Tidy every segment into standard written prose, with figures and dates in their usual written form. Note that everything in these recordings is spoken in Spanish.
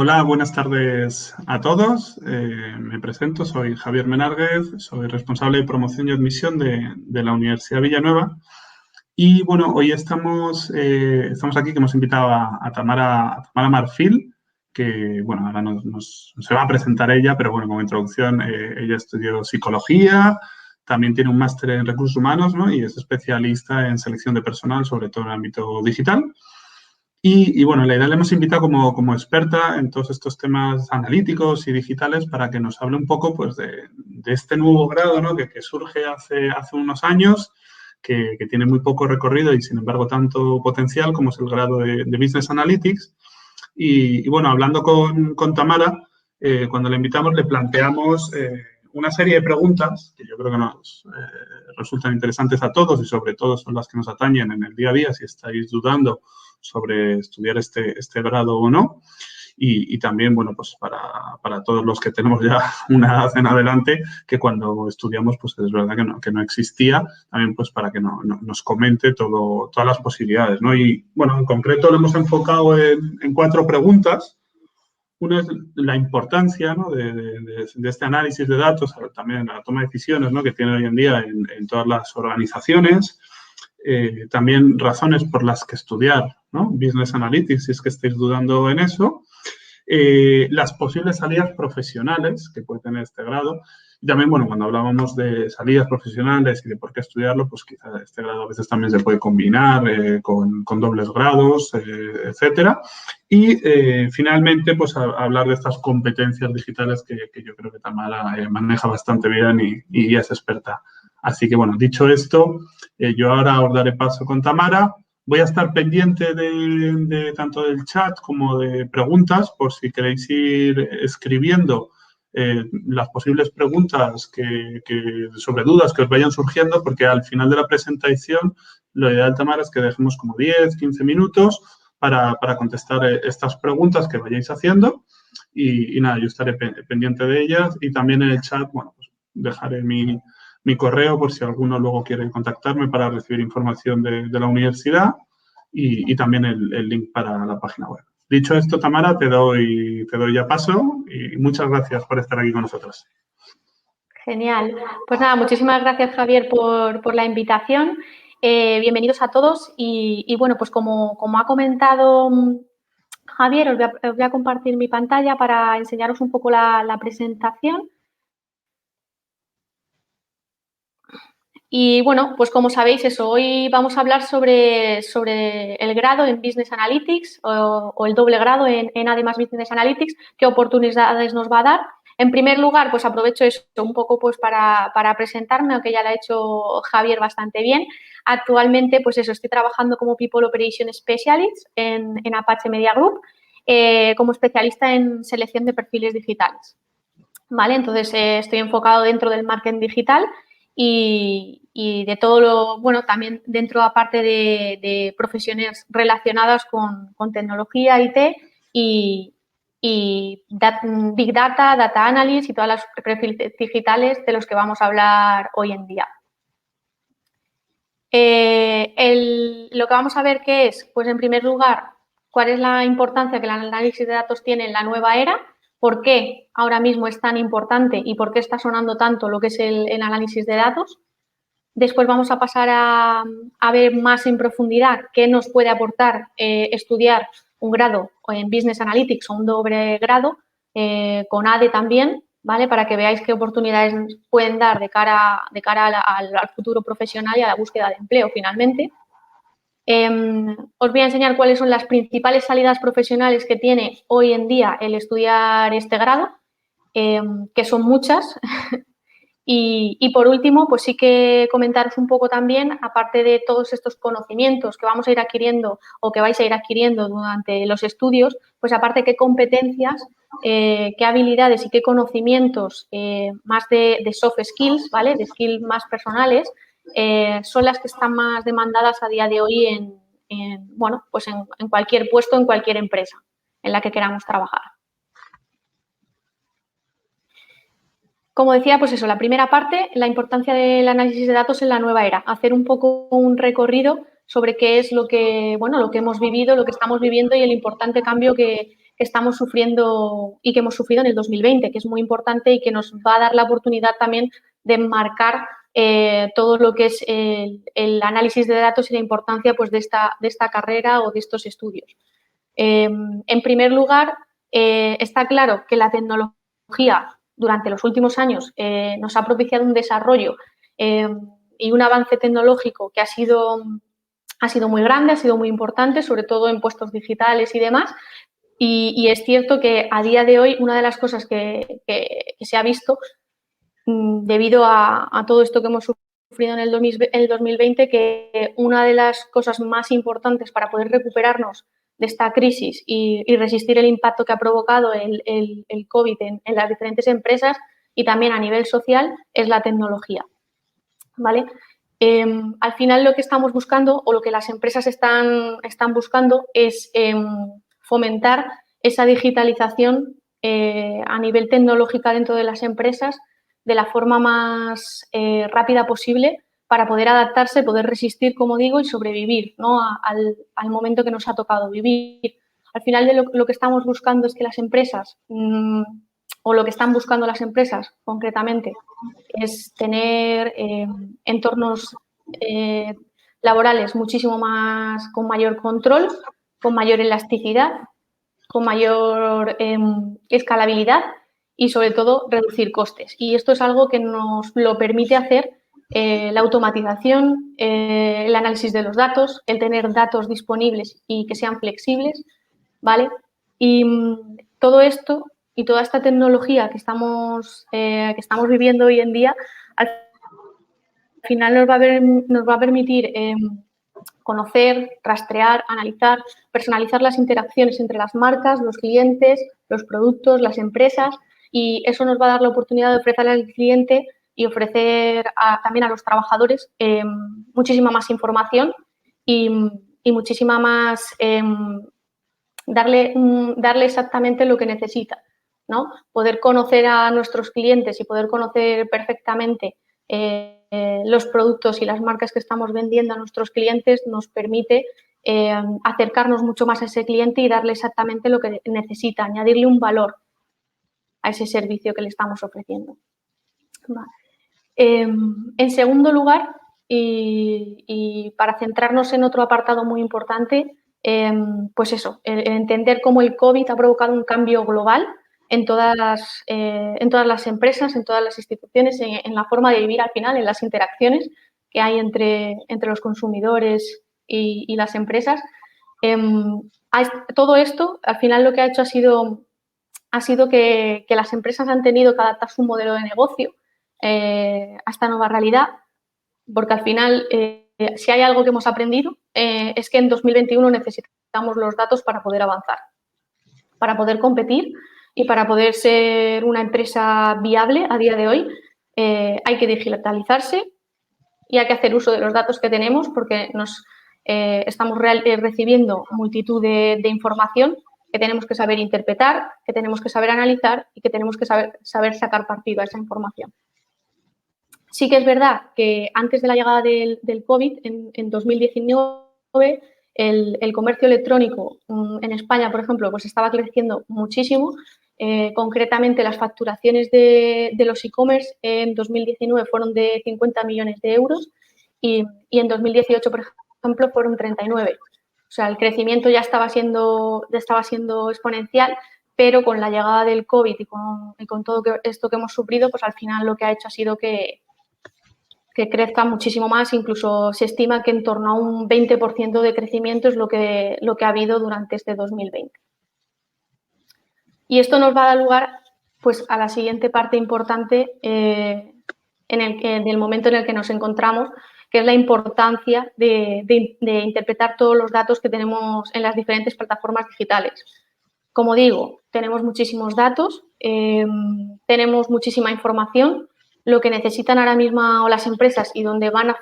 Hola, buenas tardes a todos. Me presento, soy Javier Menárguez, soy responsable de promoción y admisión de la Universidad Villanueva. Y bueno, hoy estamos aquí que hemos invitado a Tamara Marfil, que bueno, ahora se va a presentar ella, pero bueno, como introducción, ella estudió psicología, también tiene un máster en recursos humanos, ¿no? Y es especialista en selección de personal, sobre todo en el ámbito digital. Y bueno, la idea le hemos invitado como experta en todos estos temas analíticos y digitales para que nos hable un poco pues, de este nuevo grado, ¿no? que surge hace unos años, que tiene muy poco recorrido y sin embargo tanto potencial como es el grado de Business Analytics. Y bueno, hablando con Tamara, cuando la invitamos le planteamos una serie de preguntas que yo creo que nos resultan interesantes a todos y sobre todo son las que nos atañen en el día a día si estáis dudando sobre estudiar este grado o no. Y también, bueno, pues para todos los que tenemos ya una edad en adelante, que cuando estudiamos, pues es verdad que no existía, también pues para que nos comente todas las posibilidades, ¿no? Y bueno, en concreto lo hemos enfocado en 4 preguntas. Una es la importancia, ¿no? de este análisis de datos, también la toma de decisiones, ¿no? que tiene hoy en día en todas las organizaciones. También razones por las que estudiar, ¿no? Business Analytics, si es que estáis dudando en eso. Las posibles salidas profesionales que puede tener este grado. Y también, bueno, cuando hablábamos de salidas profesionales y de por qué estudiarlo, pues quizá este grado a veces también se puede combinar con dobles grados, etcétera. Y finalmente, pues hablar de estas competencias digitales que yo creo que Tamara maneja bastante bien y es experta. Así que, bueno, dicho esto, yo ahora os daré paso con Tamara. Voy a estar pendiente tanto del chat como de preguntas, por si queréis ir escribiendo las posibles preguntas sobre dudas que os vayan surgiendo, porque al final de la presentación lo ideal, Tamara, es que dejemos como 10, 15 minutos para contestar estas preguntas que vayáis haciendo. Y nada, yo estaré pendiente de ellas y también en el chat, bueno, pues dejaré mi correo por si alguno luego quiere contactarme para recibir información de la universidad y también el link para la página web. Dicho esto, Tamara, te doy ya paso y muchas gracias por estar aquí con nosotros. Genial. Pues nada, muchísimas gracias, Javier, por la invitación. Bienvenidos a todos y bueno, pues como ha comentado Javier, os voy a compartir mi pantalla para enseñaros un poco la presentación. Y bueno, pues como sabéis eso, hoy vamos a hablar sobre el grado en Business Analytics o el doble grado en además Business Analytics, qué oportunidades nos va a dar. En primer lugar, pues aprovecho eso un poco pues para presentarme, aunque ya lo ha hecho Javier bastante bien. Actualmente, pues eso, estoy trabajando como People Operation Specialist en Apache Media Group, como especialista en selección de perfiles digitales. ¿Vale? Entonces, estoy enfocado dentro del marketing digital y de todo lo, bueno, también dentro aparte de profesiones relacionadas con tecnología, IT y Big Data, Data Analysis y todas las perfiles digitales de los que vamos a hablar hoy en día. Lo que vamos a ver ¿qué es? Pues en primer lugar, cuál es la importancia que el análisis de datos tiene en la nueva era, por qué ahora mismo es tan importante y por qué está sonando tanto lo que es el análisis de datos. Después vamos a pasar a ver más en profundidad qué nos puede aportar estudiar un grado en Business Analytics o un doble grado con ADE también, ¿vale? Para que veáis qué oportunidades pueden dar de cara al futuro profesional y a la búsqueda de empleo finalmente. Os voy a enseñar cuáles son las principales salidas profesionales que tiene hoy en día el estudiar este grado, que son muchas. Y por último, pues sí que comentaros un poco también, aparte de todos estos conocimientos que vamos a ir adquiriendo o que vais a ir adquiriendo durante los estudios, pues aparte qué competencias, qué habilidades y qué conocimientos más de soft skills, ¿vale? De skills más personales, son las que están más demandadas a día de hoy bueno, pues en cualquier puesto, en cualquier empresa en la que queramos trabajar. Como decía, pues eso, la primera parte, la importancia del análisis de datos en la nueva era, hacer un poco un recorrido sobre qué es lo que hemos vivido, lo que estamos viviendo y el importante cambio que estamos sufriendo y que hemos sufrido en el 2020, que es muy importante y que nos va a dar la oportunidad también de enmarcar todo lo que es el análisis de datos y la importancia pues, de esta carrera o de estos estudios. En primer lugar, está claro que la tecnología durante los últimos años nos ha propiciado un desarrollo y un avance tecnológico que ha sido muy grande, ha sido muy importante, sobre todo en puestos digitales y demás. Y es cierto que a día de hoy una de las cosas que se ha visto debido a todo esto que hemos sufrido en el 2020, que una de las cosas más importantes para poder recuperarnos de esta crisis y resistir el impacto que ha provocado el COVID en las diferentes empresas y también a nivel social es la tecnología, ¿vale? Al final lo que estamos buscando o lo que las empresas están buscando es fomentar esa digitalización a nivel tecnológica dentro de las empresas de la forma más rápida posible para poder adaptarse, poder resistir, como digo, y sobrevivir, ¿no? al momento que nos ha tocado vivir. Al final de lo que estamos buscando es que las empresas, o lo que están buscando las empresas concretamente, es tener entornos laborales muchísimo más, con mayor control, con mayor elasticidad, con mayor escalabilidad y sobre todo reducir costes. Y esto es algo que nos lo permite hacer la automatización, el análisis de los datos, el tener datos disponibles y que sean flexibles, ¿vale? Y todo esto y toda esta tecnología que estamos viviendo hoy en día, al final nos va a permitir conocer, rastrear, analizar, personalizar las interacciones entre las marcas, los clientes, los productos, las empresas, y eso nos va a dar la oportunidad de ofrecerle al cliente y ofrecer también a los trabajadores muchísima más información y muchísima más, darle exactamente lo que necesita, ¿no? Poder conocer a nuestros clientes y poder conocer perfectamente los productos y las marcas que estamos vendiendo a nuestros clientes nos permite acercarnos mucho más a ese cliente y darle exactamente lo que necesita, añadirle un valor a ese servicio que le estamos ofreciendo. Vale. En segundo lugar, y para centrarnos en otro apartado muy importante, pues eso, entender cómo el COVID ha provocado un cambio global en todas las empresas, en todas las instituciones, en la forma de vivir al final, en las interacciones que hay entre los consumidores y las empresas. Todo esto, al final, lo que ha hecho ha sido que las empresas han tenido que adaptar su modelo de negocio a esta nueva realidad, porque al final, si hay algo que hemos aprendido, es que en 2021 necesitamos los datos para poder avanzar, para poder competir y para poder ser una empresa viable a día de hoy. Hay que digitalizarse y hay que hacer uso de los datos que tenemos porque estamos recibiendo multitud de información que tenemos que saber interpretar, que tenemos que saber analizar y que tenemos que saber sacar partido a esa información. Sí que es verdad que antes de la llegada del COVID, en 2019, el comercio electrónico en España, por ejemplo, pues estaba creciendo muchísimo. Concretamente, las facturaciones de los e-commerce en 2019 fueron de 50 millones de euros y en 2018, por ejemplo, fueron 39. O sea, el crecimiento ya estaba siendo exponencial, pero con la llegada del COVID y con todo esto que hemos sufrido, pues al final lo que ha hecho ha sido que crezca muchísimo más. Incluso se estima que en torno a un 20% de crecimiento es lo que ha habido durante este 2020. Y esto nos va a dar lugar pues, a la siguiente parte importante del momento en el que nos encontramos, que es la importancia de interpretar todos los datos que tenemos en las diferentes plataformas digitales. Como digo, tenemos muchísimos datos, tenemos muchísima información. Lo que necesitan ahora mismo las empresas y donde van a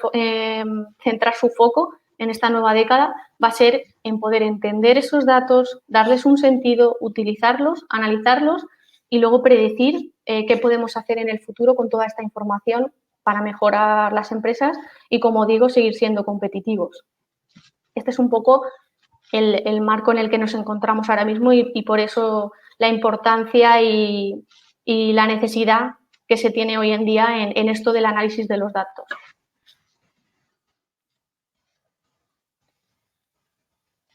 centrar su foco en esta nueva década va a ser en poder entender esos datos, darles un sentido, utilizarlos, analizarlos y luego predecir qué podemos hacer en el futuro con toda esta información para mejorar las empresas y, como digo, seguir siendo competitivos. Este es un poco el marco en el que nos encontramos ahora mismo y por eso la importancia y la necesidad que se tiene hoy en día en esto del análisis de los datos.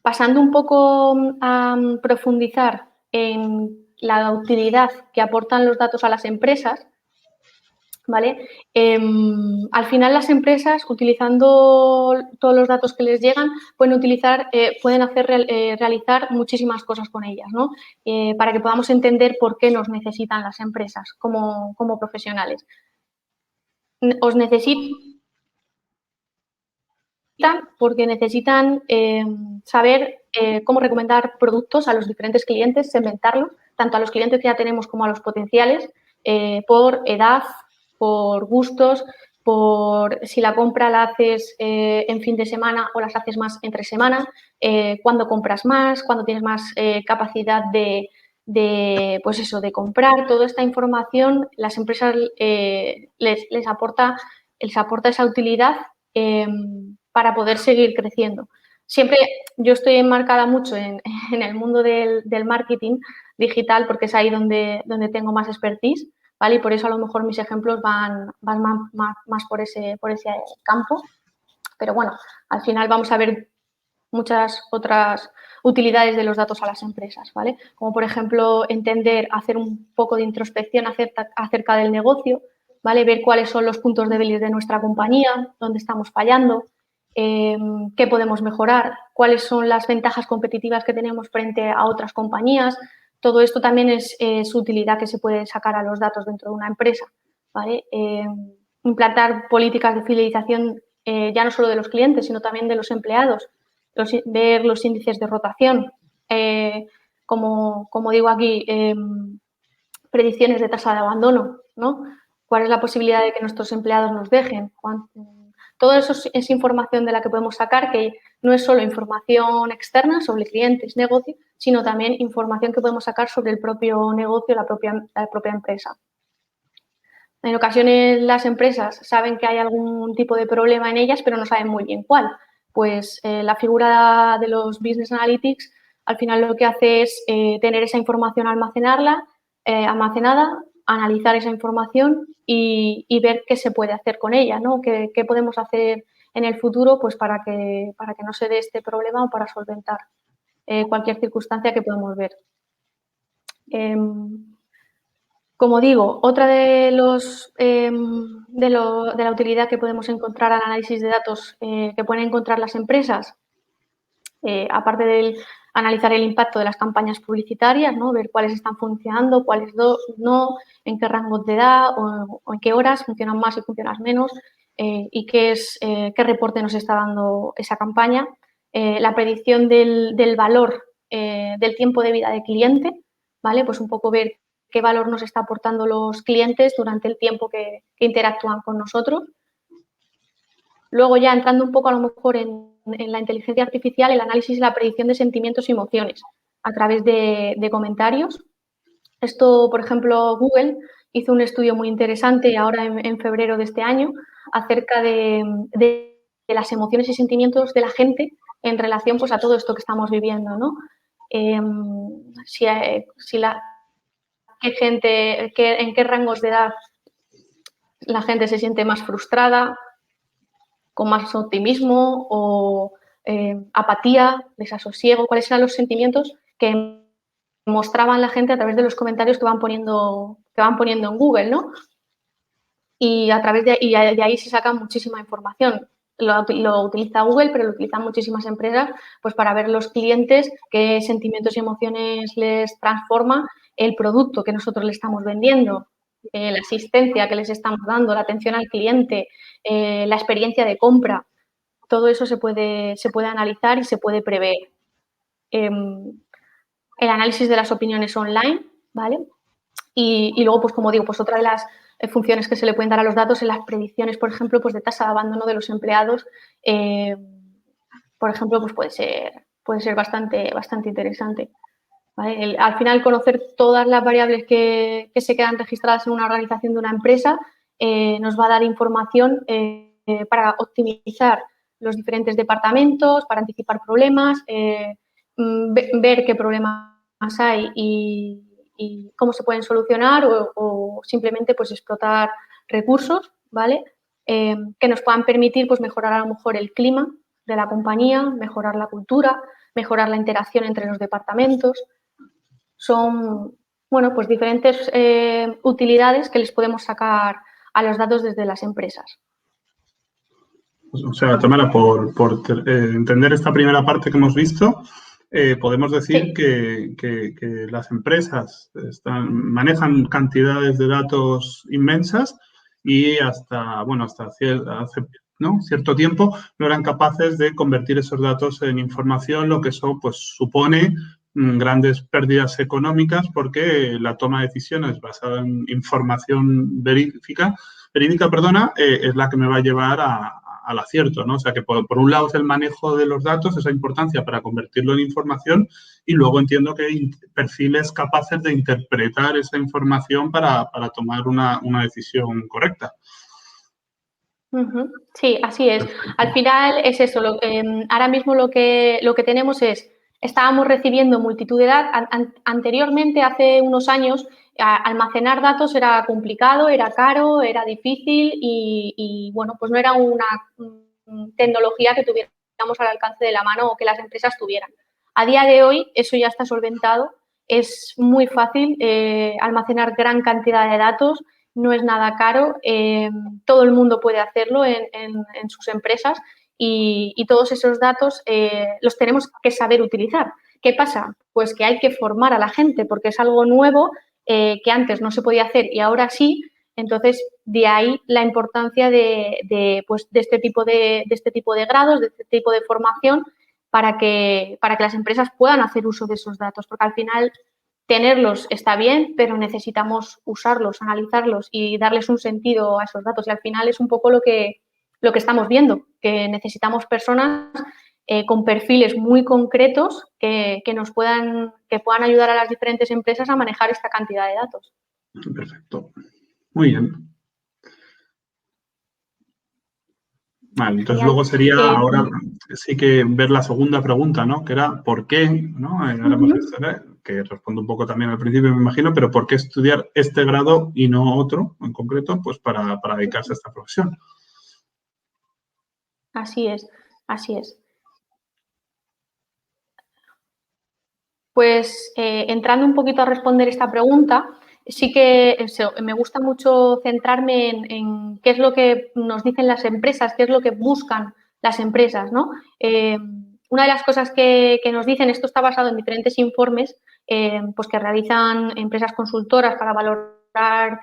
Pasando un poco a profundizar en la utilidad que aportan los datos a las empresas, ¿vale? Al final las empresas, utilizando todos los datos que les llegan, pueden realizar muchísimas cosas con ellas, ¿no? Para que podamos entender por qué nos necesitan las empresas como profesionales. Os necesitan porque necesitan saber cómo recomendar productos a los diferentes clientes, segmentarlos, tanto a los clientes que ya tenemos como a los potenciales, por edad, por gustos, por si la compra la haces en fin de semana o las haces más entre semana, cuándo compras más, cuándo tienes más capacidad de comprar. Toda esta información las empresas les aporta esa utilidad para poder seguir creciendo. Siempre yo estoy enmarcada mucho en el mundo del marketing digital porque es ahí donde tengo más expertise, ¿vale? Y por eso a lo mejor mis ejemplos van más por ese campo. Pero bueno, al final vamos a ver muchas otras utilidades de los datos a las empresas, ¿vale? Como por ejemplo hacer un poco de introspección acerca del negocio, ¿vale? Ver cuáles son los puntos débiles de nuestra compañía, dónde estamos fallando, qué podemos mejorar, cuáles son las ventajas competitivas que tenemos frente a otras compañías. Todo esto también es su utilidad que se puede sacar a los datos dentro de una empresa, ¿vale? Implantar políticas de fidelización ya no solo de los clientes, sino también de los empleados, ver los índices de rotación, como digo aquí, predicciones de tasa de abandono, ¿no? ¿Cuál es la posibilidad de que nuestros empleados nos dejen? Todo eso es información de la que podemos sacar, que no es solo información externa sobre clientes, negocio, sino también información que podemos sacar sobre el propio negocio, la propia empresa. En ocasiones las empresas saben que hay algún tipo de problema en ellas, pero no saben muy bien cuál. Pues la figura de los Business Analytics al final lo que hace es tener esa información almacenada, analizar esa información y ver qué se puede hacer con ella, ¿no? ¿Qué podemos hacer en el futuro pues para que no se dé este problema o para solventar cualquier circunstancia que podemos ver. Como digo, otra de la utilidad que podemos encontrar al análisis de datos que pueden encontrar las empresas, aparte del analizar el impacto de las campañas publicitarias, ¿no? Ver cuáles están funcionando, cuáles no, en qué rangos de edad o en qué horas funcionan más y funcionan menos, y qué reporte nos está dando esa campaña. La predicción del valor del tiempo de vida de cliente, ¿vale? Pues un poco ver qué valor nos está aportando los clientes durante el tiempo que interactúan con nosotros. Luego ya entrando un poco a lo mejor en la inteligencia artificial, el análisis y la predicción de sentimientos y emociones a través de comentarios. Esto, por ejemplo, Google hizo un estudio muy interesante ahora en febrero de este año acerca de las emociones y sentimientos de la gente en relación pues, a todo esto que estamos viviendo, ¿no? En qué rangos de edad la gente se siente más frustrada, con más optimismo o apatía, desasosiego, cuáles eran los sentimientos que mostraban la gente a través de los comentarios que van poniendo en Google, ¿no? Y de ahí se saca muchísima información. Lo utiliza Google, pero lo utilizan muchísimas empresas pues para ver los clientes qué sentimientos y emociones les transforma el producto que nosotros le estamos vendiendo, la asistencia que les estamos dando, la atención al cliente, la experiencia de compra. Todo eso se puede analizar y se puede prever. El análisis de las opiniones online, ¿vale? Y luego, pues como digo, pues otra de las funciones que se le pueden dar a los datos en las predicciones, por ejemplo, pues de tasa de abandono de los empleados, por ejemplo, pues puede ser bastante interesante. ¿Vale? Al final, conocer todas las variables que se quedan registradas en una organización de una empresa nos va a dar información para optimizar los diferentes departamentos, para anticipar problemas, ver qué problemas hay y cómo se pueden solucionar o simplemente pues explotar recursos, ¿vale? Que nos puedan permitir pues mejorar a lo mejor el clima de la compañía, mejorar la cultura, mejorar la interacción entre los departamentos. Son, bueno, pues diferentes utilidades que les podemos sacar a los datos desde las empresas. O sea, Tamara, por entender esta primera parte que hemos visto, podemos decir Sí. que las empresas manejan cantidades de datos inmensas y hasta hace cierto tiempo no eran capaces de convertir esos datos en información, lo que eso pues, supone grandes pérdidas económicas porque la toma de decisiones basada en información verídica, es la que me va a llevar al acierto, ¿no? O sea, que por un lado es el manejo de los datos, esa importancia para convertirlo en información, y luego entiendo que hay perfiles capaces de interpretar esa información para tomar una decisión correcta. Sí, así es. Perfecto. Al final es eso. Ahora mismo lo que tenemos es, estábamos recibiendo multitud de datos. Anteriormente, hace unos años, almacenar datos era complicado, era caro, era difícil y bueno, pues no era una tecnología que tuviéramos al alcance de la mano o que las empresas tuvieran. A día de hoy eso ya está solventado. Es muy fácil almacenar gran cantidad de datos. No es nada caro, todo el mundo puede hacerlo en sus empresas y todos esos datos los tenemos que saber utilizar. ¿Qué pasa? Pues que hay que formar a la gente porque es algo nuevo que antes no se podía hacer y ahora sí. Entonces, de ahí la importancia de este tipo de grados, de este tipo de formación para que las empresas puedan hacer uso de esos datos, porque al final tenerlos está bien, pero necesitamos usarlos, analizarlos y darles un sentido a esos datos. Y al final es un poco lo que estamos viendo, que necesitamos personas con perfiles muy concretos que puedan ayudar a las diferentes empresas a manejar esta cantidad de datos. Perfecto. Muy bien. Vale, entonces Genial. luego sería ahora sí que ver la segunda pregunta, ¿no? Que era ¿por qué? ¿No? Ahora hemos visto, que respondo un poco también al principio, me imagino, pero ¿por qué estudiar este grado y no otro en concreto? Pues para dedicarse a esta profesión. Así es, así es. Pues entrando un poquito a responder esta pregunta, sí que me gusta mucho centrarme en qué es lo que nos dicen las empresas, qué es lo que buscan las empresas, ¿no? Una de las cosas que nos dicen, esto está basado en diferentes informes pues que realizan empresas consultoras para valorar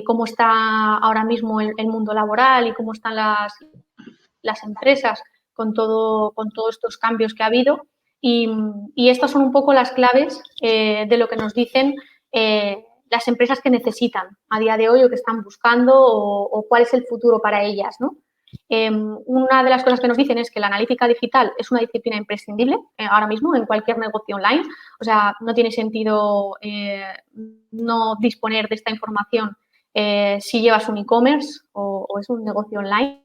cómo está ahora mismo el mundo laboral y cómo están las empresas con todos estos cambios que ha habido. Y estas son un poco las claves de lo que nos dicen las empresas que necesitan a día de hoy o que están buscando o cuál es el futuro para ellas, ¿no? Una de las cosas que nos dicen es que la analítica digital es una disciplina imprescindible ahora mismo en cualquier negocio online. O sea, no tiene sentido no disponer de esta información si llevas un e-commerce o es un negocio online.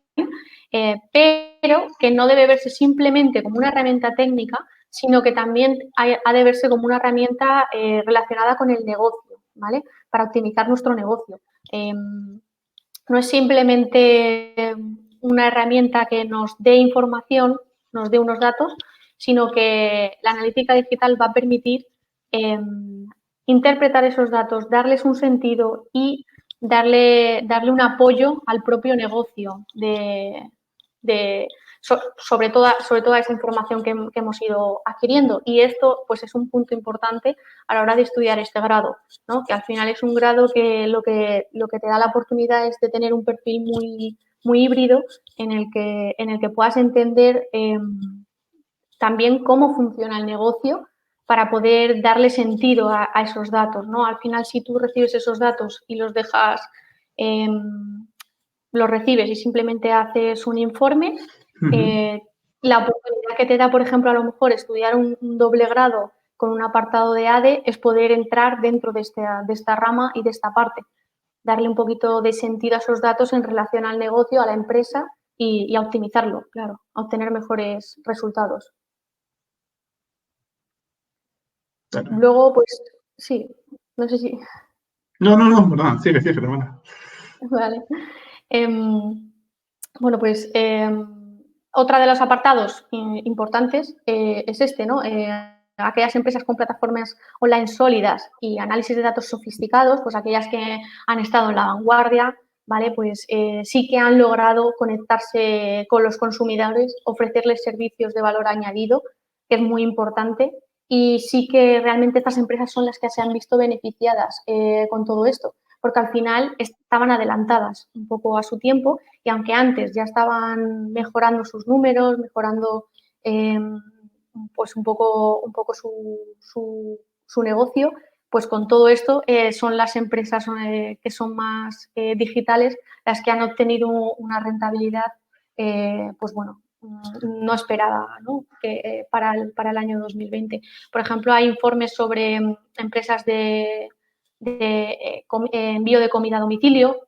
Pero que no debe verse simplemente como una herramienta técnica, sino que también ha de verse como una herramienta relacionada con el negocio, ¿vale? Para optimizar nuestro negocio. No es simplemente una herramienta que nos dé información, nos dé unos datos, sino que la analítica digital va a permitir interpretar esos datos, darles un sentido y darle un apoyo al propio negocio sobre toda esa información que hemos ido adquiriendo. Y esto pues es un punto importante a la hora de estudiar este grado, ¿no? Que al final es un grado que lo que te da la oportunidad es de tener un perfil muy, muy híbrido en el que puedas entender también cómo funciona el negocio para poder darle sentido a esos datos, ¿no? Al final, si tú recibes esos datos y los dejas, los recibes y simplemente haces un informe, la oportunidad que te da, por ejemplo, a lo mejor estudiar un doble grado con un apartado de ADE es poder entrar dentro de esta rama y de esta parte, darle un poquito de sentido a esos datos en relación al negocio, a la empresa y a optimizarlo, claro, a obtener mejores resultados. Claro. Luego, pues sí, no sé si... No, perdón, sigue, hermana. Vale. Bueno, pues otra de los apartados importantes es este, ¿no? Aquellas empresas con plataformas online sólidas y análisis de datos sofisticados, pues aquellas que han estado en la vanguardia, ¿vale? Pues sí que han logrado conectarse con los consumidores, ofrecerles servicios de valor añadido, que es muy importante, y sí que realmente estas empresas son las que se han visto beneficiadas con todo esto, porque al final estaban adelantadas un poco a su tiempo y aunque antes ya estaban mejorando sus números, mejorando pues un poco su negocio, pues con todo esto son las empresas que son más digitales las que han obtenido una rentabilidad, pues bueno, no esperada, ¿no? Para el año 2020. Por ejemplo, hay informes sobre empresas de envío de comida a domicilio,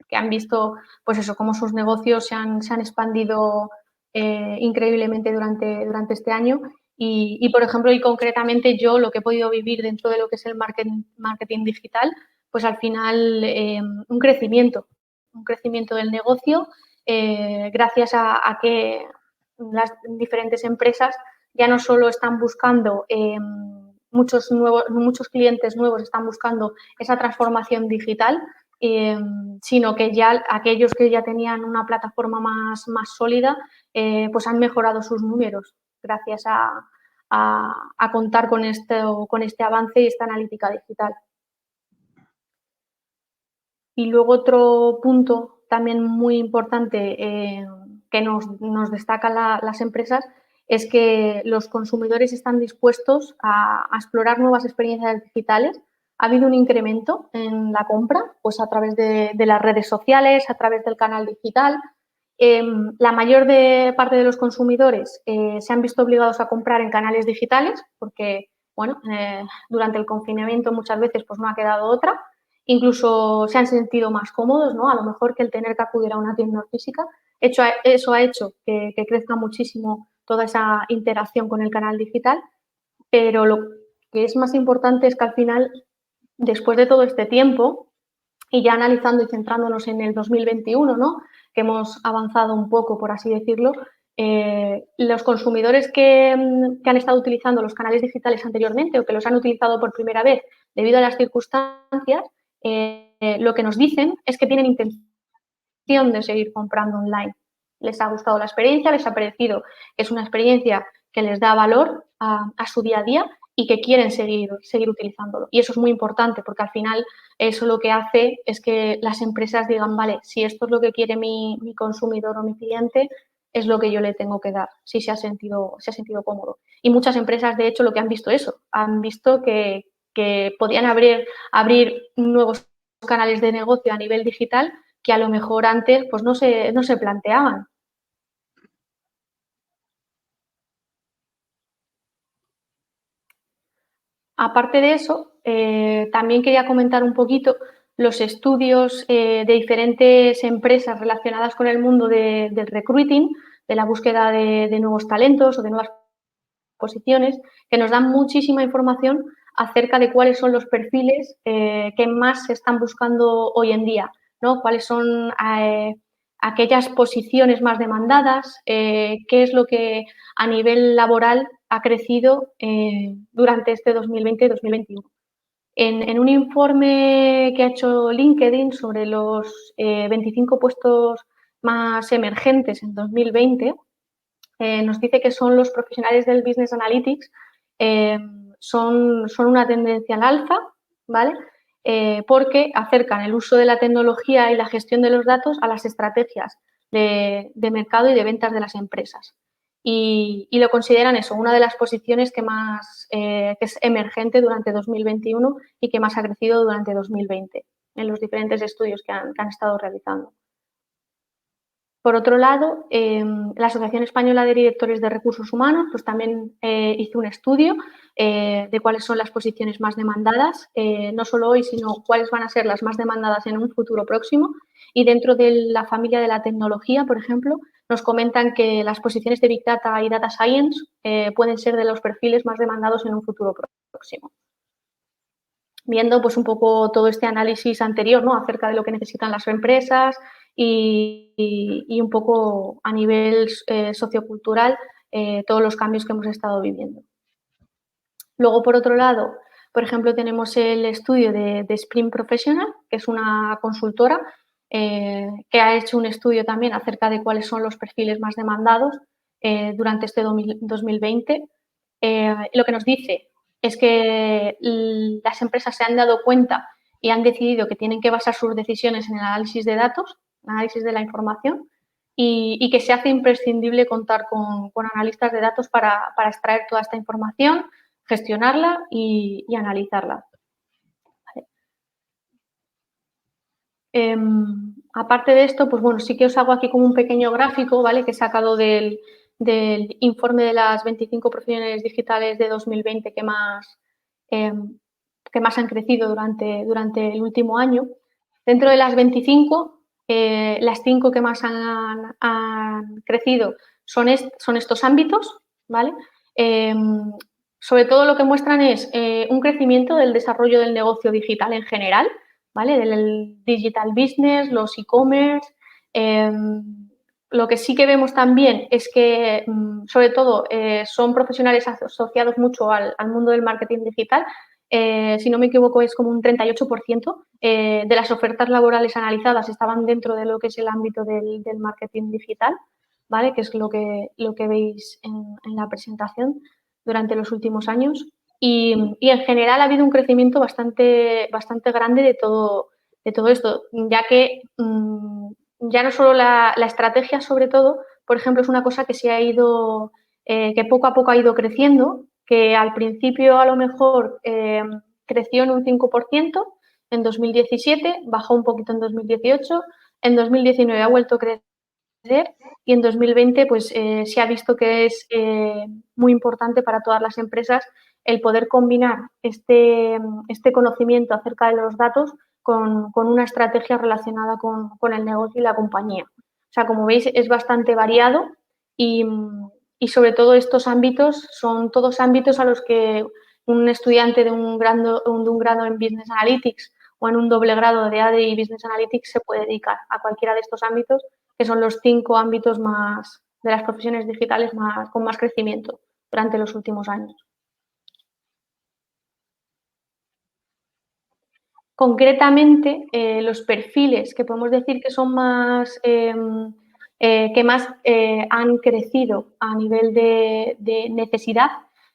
que han visto, pues eso, cómo sus negocios se han expandido increíblemente durante este año. Por ejemplo, y concretamente yo lo que he podido vivir dentro de lo que es el marketing digital, pues al final un crecimiento del negocio gracias a que las diferentes empresas ya no solo están buscando muchos clientes nuevos están buscando esa transformación digital, sino que ya aquellos que ya tenían una plataforma más sólida, pues han mejorado sus números gracias a contar con este avance y esta analítica digital. Y luego otro punto también muy importante que nos destacan las empresas es que los consumidores están dispuestos a explorar nuevas experiencias digitales. Ha habido un incremento en la compra, pues a través de las redes sociales, a través del canal digital. La mayor parte de los consumidores se han visto obligados a comprar en canales digitales porque, bueno, durante el confinamiento muchas veces pues no ha quedado otra. Incluso se han sentido más cómodos, ¿no? A lo mejor que el tener que acudir a una tienda física. Eso ha hecho que crezca muchísimo toda esa interacción con el canal digital, pero lo que es más importante es que al final, después de todo este tiempo, y ya analizando y centrándonos en el 2021, ¿no? Que hemos avanzado un poco, por así decirlo, los consumidores que han estado utilizando los canales digitales anteriormente o que los han utilizado por primera vez debido a las circunstancias, lo que nos dicen es que tienen intención de seguir comprando online. Les ha gustado la experiencia, les ha parecido que es una experiencia que les da valor a su día a día y que quieren seguir utilizándolo. Y eso es muy importante porque al final eso lo que hace es que las empresas digan, vale, si esto es lo que quiere mi consumidor o mi cliente, es lo que yo le tengo que dar, si se ha sentido cómodo. Y muchas empresas, de hecho, lo que han visto eso, han visto que podían abrir nuevos canales de negocio a nivel digital que a lo mejor antes pues no se planteaban. Aparte de eso, también quería comentar un poquito los estudios de diferentes empresas relacionadas con el mundo del recruiting, de la búsqueda de nuevos talentos o de nuevas posiciones, que nos dan muchísima información acerca de cuáles son los perfiles que más se están buscando hoy en día, ¿no? Cuáles son aquellas posiciones más demandadas, qué es lo que a nivel laboral ha crecido durante este 2020-2021. En un informe que ha hecho LinkedIn sobre los 25 puestos más emergentes en 2020, nos dice que son los profesionales del Business Analytics, son una tendencia al alza, ¿vale? Porque acercan el uso de la tecnología y la gestión de los datos a las estrategias de mercado y de ventas de las empresas. Y lo consideran eso, una de las posiciones que es emergente durante 2021 y que más ha crecido durante 2020 en los diferentes estudios que han estado realizando. Por otro lado, la Asociación Española de Directores de Recursos Humanos pues también hizo un estudio de cuáles son las posiciones más demandadas, no solo hoy, sino cuáles van a ser las más demandadas en un futuro próximo. Y dentro de la familia de la tecnología, por ejemplo, nos comentan que las posiciones de Big Data y Data Science pueden ser de los perfiles más demandados en un futuro próximo. Viendo pues un poco todo este análisis anterior, ¿no? Acerca de lo que necesitan las empresas y un poco a nivel sociocultural todos los cambios que hemos estado viviendo. Luego, por otro lado, por ejemplo, tenemos el estudio de Spring Professional, que es una consultora que ha hecho un estudio también acerca de cuáles son los perfiles más demandados durante este 2020. Lo que nos dice es que las empresas se han dado cuenta y han decidido que tienen que basar sus decisiones en el análisis de datos, análisis de la información, y que se hace imprescindible contar con analistas de datos para extraer toda esta información, gestionarla y analizarla. Vale. Aparte de esto, pues bueno, sí que os hago aquí como un pequeño gráfico, ¿vale? Que he sacado del informe de las 25 profesiones digitales de 2020 que más han crecido durante el último año. Dentro de las 25, las 5 que más han crecido son estos ámbitos, ¿vale? Sobre todo lo que muestran es un crecimiento del desarrollo del negocio digital en general, ¿vale? Del digital business, los e-commerce. Lo que sí que vemos también es que, sobre todo, son profesionales asociados mucho al mundo del marketing digital. Si no me equivoco, es como un 38% de las ofertas laborales analizadas estaban dentro de lo que es el ámbito del marketing digital, ¿vale? Que es lo que veis en la presentación durante los últimos años. Y en general ha habido un crecimiento bastante grande de todo esto, ya que ya no solo la estrategia, sobre todo, por ejemplo, es una cosa que se ha ido, que poco a poco ha ido creciendo, que al principio a lo mejor creció en un 5% en 2017, bajó un poquito en 2018, en 2019 ha vuelto a crecer y en 2020 pues se ha visto que es muy importante para todas las empresas el poder combinar este conocimiento acerca de los datos con una estrategia relacionada con el negocio y la compañía. O sea, como veis, es bastante variado y sobre todo estos ámbitos son todos ámbitos a los que un estudiante de un grado en Business Analytics o en un doble grado de AD y Business Analytics se puede dedicar a cualquiera de estos ámbitos, que son los 5 ámbitos más de las profesiones digitales con más crecimiento durante los últimos años. Concretamente, los perfiles que podemos decir que son más, que más han crecido a nivel de necesidad,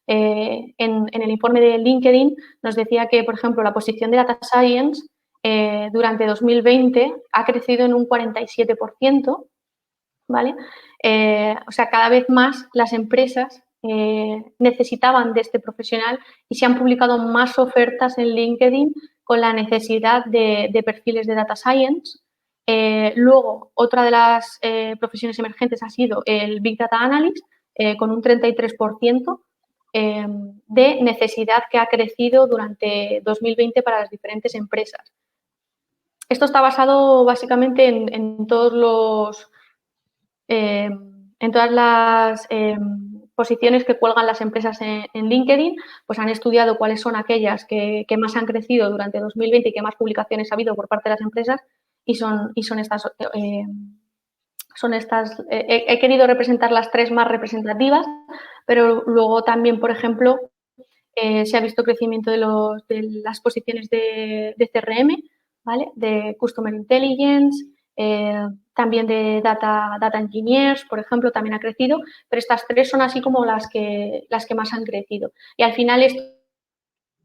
en el informe de LinkedIn nos decía que, por ejemplo, la posición de Data Science durante 2020 ha crecido en un 47%, ¿vale? O sea, cada vez más las empresas necesitaban de este profesional y se han publicado más ofertas en LinkedIn con la necesidad de perfiles de Data Science. Luego, otra de las profesiones emergentes ha sido el Big Data Analyst, con un 33% de necesidad que ha crecido durante 2020 para las diferentes empresas. Esto está basado básicamente en todas las posiciones que cuelgan las empresas en LinkedIn, pues han estudiado cuáles son aquellas que más han crecido durante 2020 y que más publicaciones ha habido por parte de las empresas y son estas. He querido representar las 3 más representativas, pero luego también, por ejemplo, se ha visto crecimiento de las posiciones de CRM, ¿vale? De Customer Intelligence, también de data Engineers, por ejemplo, también ha crecido, pero estas 3 son así como las que más han crecido. Y al final esto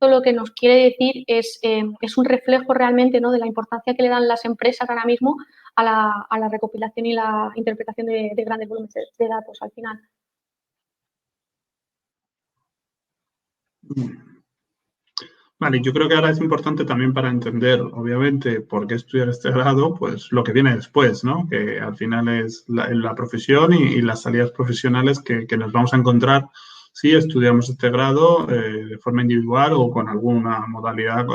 lo que nos quiere decir es un reflejo realmente, ¿no?, de la importancia que le dan las empresas ahora mismo a la recopilación y la interpretación de grandes volúmenes de datos al final. Vale, yo creo que ahora es importante también para entender, obviamente, por qué estudiar este grado, pues lo que viene después, ¿no? Que al final es la profesión y las salidas profesionales que nos vamos a encontrar si estudiamos este grado de forma individual o con alguna modalidad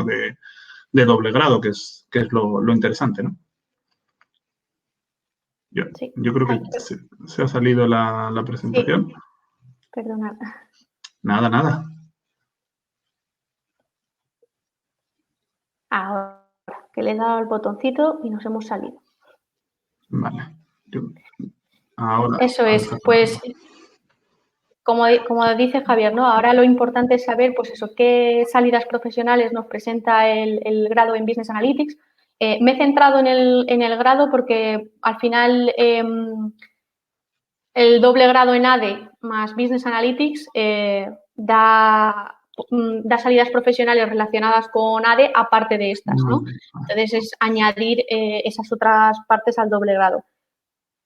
de doble grado, que es lo interesante, ¿no? Yo, Sí. yo creo Ay, que se ha salido la sí, presentación. perdonad. Nada, nada. Ahora que le he dado el botoncito y nos hemos salido. Vale. Yo- ahora, Eso ahora es, está pues funcionando. como dice Javier, ¿no? Ahora lo importante es saber, pues eso, qué salidas profesionales nos presenta el grado en Business Analytics. Me he centrado en el grado porque al final el doble grado en ADE más Business Analytics da salidas profesionales relacionadas con ADE aparte de estas, ¿no? Vale, Entonces es añadir esas otras partes al doble grado.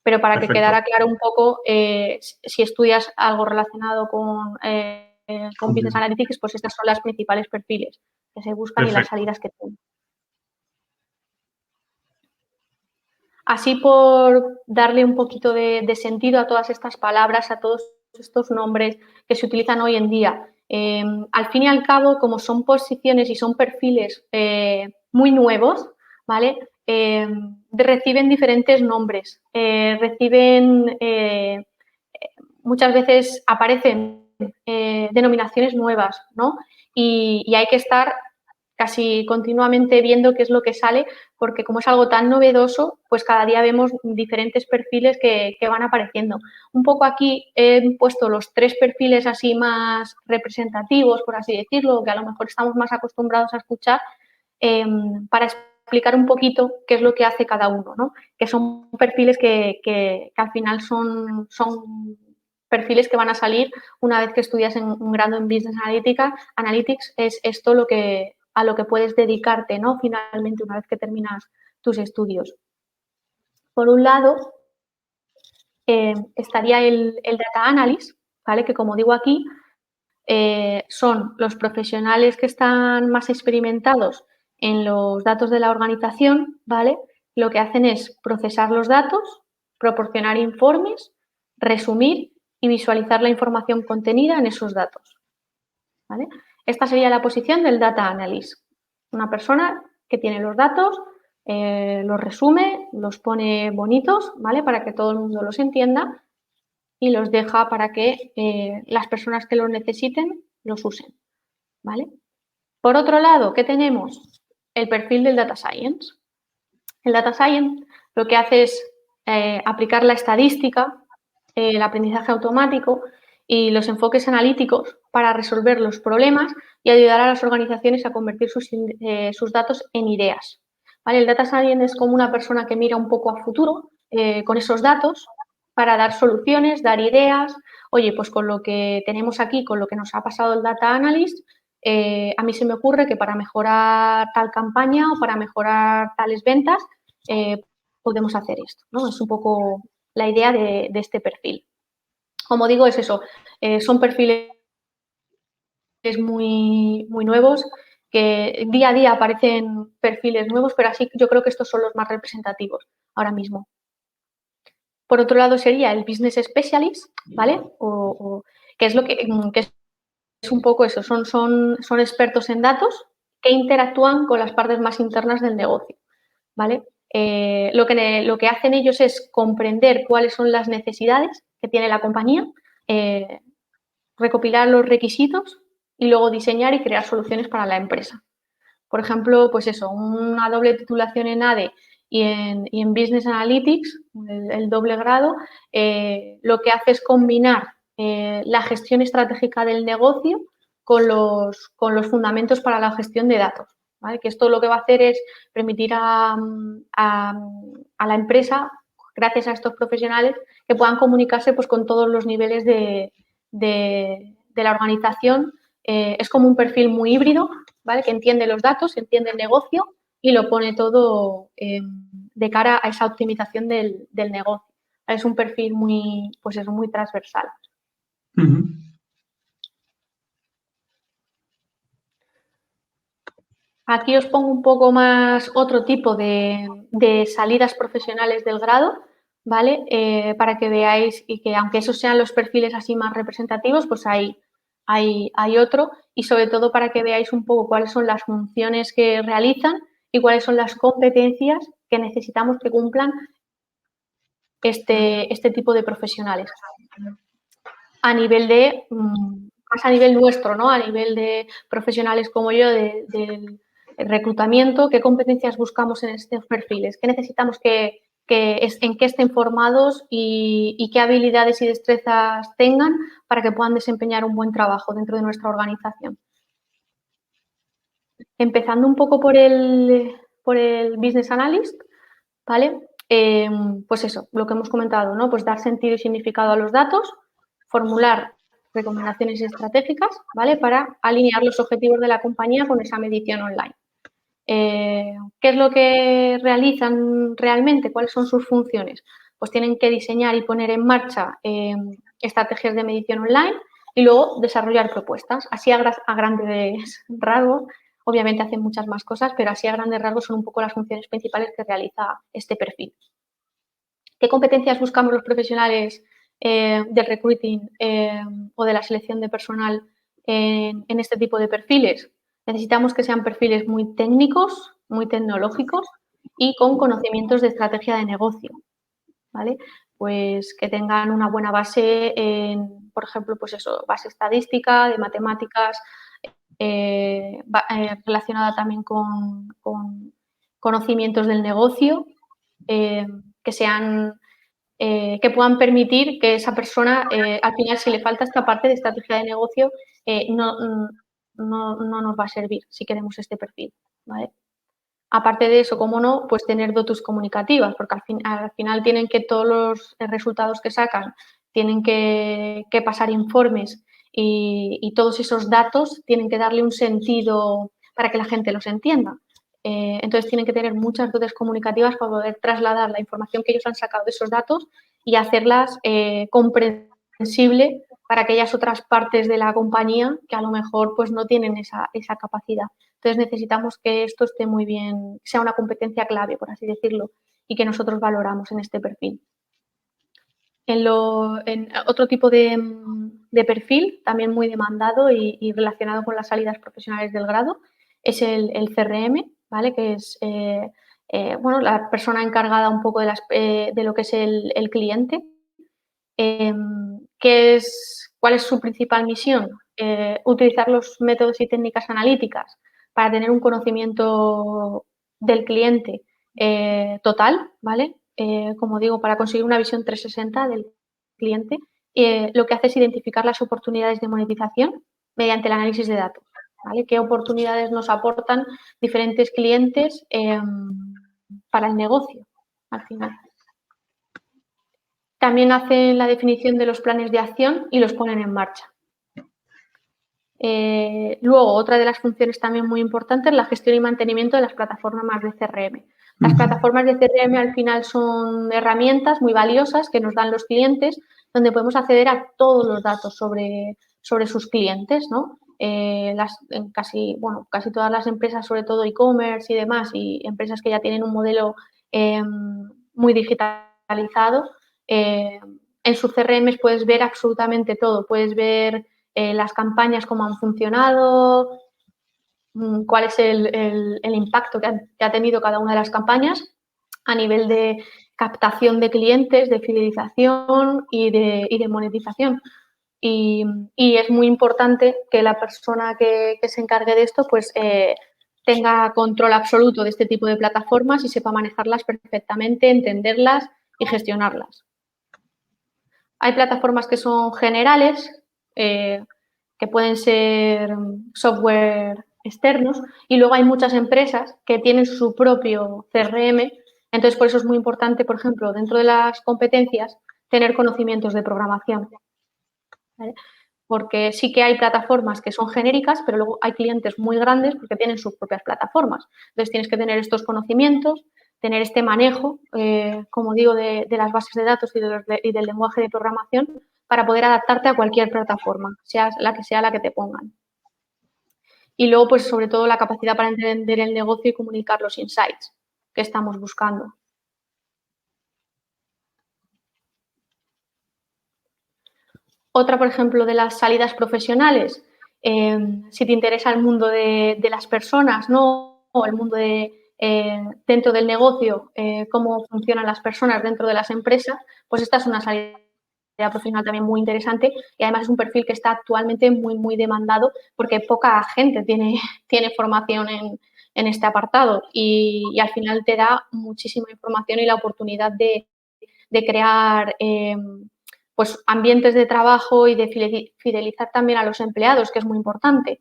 Pero para que perfecto. quedara claro un poco, si estudias algo relacionado con Business Analytics, pues estas son las principales perfiles que se buscan y las Perfecto. salidas que tienen. Así por darle un poquito de sentido a todas estas palabras, a todos estos nombres que se utilizan hoy en día. Al fin y al cabo, como son posiciones y son perfiles muy nuevos, ¿vale? Reciben diferentes nombres, muchas veces aparecen denominaciones nuevas, ¿no? Y hay que estar casi continuamente viendo qué es lo que sale, porque como es algo tan novedoso, pues cada día vemos diferentes perfiles que van apareciendo. Un poco aquí he puesto los 3 perfiles así más representativos, por así decirlo, que a lo mejor estamos más acostumbrados a escuchar, para explicar un poquito qué es lo que hace cada uno, ¿no? Que son perfiles que al final son perfiles que van a salir una vez que estudias en un grado en Business Analytics, es esto a lo que puedes dedicarte, ¿no? Finalmente, una vez que terminas tus estudios. Por un lado, estaría el Data Analyst, ¿vale? Que como digo aquí, son los profesionales que están más experimentados en los datos de la organización, ¿vale? Lo que hacen es procesar los datos, proporcionar informes, resumir y visualizar la información contenida en esos datos, ¿vale? Esta sería la posición del Data Analyst. Una persona que tiene los datos, los resume, los pone bonitos, ¿vale? Para que todo el mundo los entienda y los deja para que las personas que los necesiten los usen, ¿vale? Por otro lado, ¿qué tenemos? El perfil del Data Science. El Data Science lo que hace es aplicar la estadística, el aprendizaje automático y los enfoques analíticos para resolver los problemas y ayudar a las organizaciones a convertir sus datos en ideas. ¿Vale? El Data Science es como una persona que mira un poco a futuro con esos datos para dar soluciones, dar ideas. Oye, pues con lo que tenemos aquí, con lo que nos ha pasado el Data Analyst, a mí se me ocurre que para mejorar tal campaña o para mejorar tales ventas, podemos hacer esto, ¿no? Es un poco la idea de este perfil. Como digo, es eso, son perfiles muy, muy nuevos, que día a día aparecen perfiles nuevos, pero así yo creo que estos son los más representativos ahora mismo. Por otro lado sería el Business Specialist, ¿vale? Que es lo que es un poco eso, son expertos en datos que interactúan con las partes más internas del negocio, ¿vale? Lo que hacen ellos es comprender cuáles son las necesidades que tiene la compañía, recopilar los requisitos y luego diseñar y crear soluciones para la empresa. Por ejemplo, pues eso, una doble titulación en ADE y en Business Analytics, el doble grado, lo que hace es combinar la gestión estratégica del negocio con los fundamentos para la gestión de datos. ¿Vale? Que esto lo que va a hacer es permitir a la empresa, gracias a estos profesionales, que puedan comunicarse pues, con todos los niveles de la organización. Es como un perfil muy híbrido, ¿vale? Que entiende los datos, entiende el negocio y lo pone todo de cara a esa optimización del negocio. Es un perfil muy, pues es muy transversal. Uh-huh. Aquí os pongo un poco más otro tipo de salidas profesionales del grado, ¿vale? Para que veáis y que aunque esos sean los perfiles así más representativos, pues hay otro y sobre todo para que veáis un poco cuáles son las funciones que realizan y cuáles son las competencias que necesitamos que cumplan este tipo de profesionales. A nivel más a nivel nuestro, ¿no? A nivel de profesionales como yo, del reclutamiento, ¿qué competencias buscamos en estos perfiles? ¿Qué necesitamos en qué estén formados y qué habilidades y destrezas tengan para que puedan desempeñar un buen trabajo dentro de nuestra organización? Empezando un poco por el Business Analyst, ¿vale? Pues eso, lo que hemos comentado, ¿no? Pues dar sentido y significado a los datos, formular recomendaciones estratégicas, ¿vale? Para alinear los objetivos de la compañía con esa medición online. ¿Qué es lo que realizan realmente? ¿Cuáles son sus funciones? Pues tienen que diseñar y poner en marcha estrategias de medición online y luego desarrollar propuestas. Así a grandes rasgos, obviamente hacen muchas más cosas, pero así a grandes rasgos son un poco las funciones principales que realiza este perfil. ¿Qué competencias buscamos los profesionales del recruiting o de la selección de personal en este tipo de perfiles? Necesitamos que sean perfiles muy técnicos, muy tecnológicos y con conocimientos de estrategia de negocio, ¿vale? Pues que tengan una buena base en, por ejemplo, pues eso, base estadística, de matemáticas, relacionada también con conocimientos del negocio, que sean que puedan permitir que esa persona, al final, si le falta esta parte de estrategia de negocio, no nos va a servir si queremos este perfil, ¿vale? Aparte de eso, cómo no, pues tener dotus comunicativas, porque al final tienen que todos los resultados que sacan tienen que pasar informes y todos esos datos tienen que darle un sentido para que la gente los entienda. Entonces tienen que tener muchas dotes comunicativas para poder trasladar la información que ellos han sacado de esos datos y hacerlas comprensible para aquellas otras partes de la compañía que a lo mejor pues no tienen esa capacidad. Entonces necesitamos que esto esté muy bien, sea una competencia clave, por así decirlo, y que nosotros valoramos en este perfil. En otro tipo de perfil, también muy demandado y relacionado con las salidas profesionales del grado, es el CRM, ¿vale? Que es bueno, la persona encargada un poco de lo que es el cliente. ¿Cuál es su principal misión? Utilizar los métodos y técnicas analíticas para tener un conocimiento del cliente total, ¿vale? Como digo, para conseguir una visión 360 del cliente, lo que hace es identificar las oportunidades de monetización mediante el análisis de datos, ¿vale? ¿Qué oportunidades nos aportan diferentes clientes para el negocio al final? También hacen la definición de los planes de acción y los ponen en marcha. Luego, otra de las funciones también muy importantes es la gestión y mantenimiento de las plataformas de CRM. Las plataformas de CRM al final son herramientas muy valiosas que nos dan los clientes donde podemos acceder a todos los datos sobre sus clientes, ¿no? Casi todas las empresas, sobre todo e-commerce y demás, y empresas que ya tienen un modelo muy digitalizado, en sus CRMs puedes ver absolutamente todo. Puedes ver las campañas, cómo han funcionado, cuál es el impacto que ha tenido cada una de las campañas a nivel de captación de clientes, de fidelización y de monetización. Y es muy importante que la persona que se encargue de esto pues tenga control absoluto de este tipo de plataformas y sepa manejarlas perfectamente, entenderlas y gestionarlas. Hay plataformas que son generales, que pueden ser software externos, y luego hay muchas empresas que tienen su propio CRM. Entonces, por eso es muy importante, por ejemplo, dentro de las competencias, tener conocimientos de programación, ¿vale? Porque sí que hay plataformas que son genéricas, pero luego hay clientes muy grandes porque tienen sus propias plataformas. Entonces, tienes que tener estos conocimientos, tener este manejo, como digo, de las bases de datos y del lenguaje de programación para poder adaptarte a cualquier plataforma, sea la que te pongan. Y luego, pues sobre todo la capacidad para entender el negocio y comunicar los insights que estamos buscando. Otra, por ejemplo, de las salidas profesionales, si te interesa el mundo de las personas, ¿no? O el mundo dentro del negocio, cómo funcionan las personas dentro de las empresas, pues esta es una salida profesional también muy interesante y además es un perfil que está actualmente muy demandado porque poca gente tiene formación en este apartado y al final te da muchísima información y la oportunidad de crear pues ambientes de trabajo y de fidelizar también a los empleados, que es muy importante.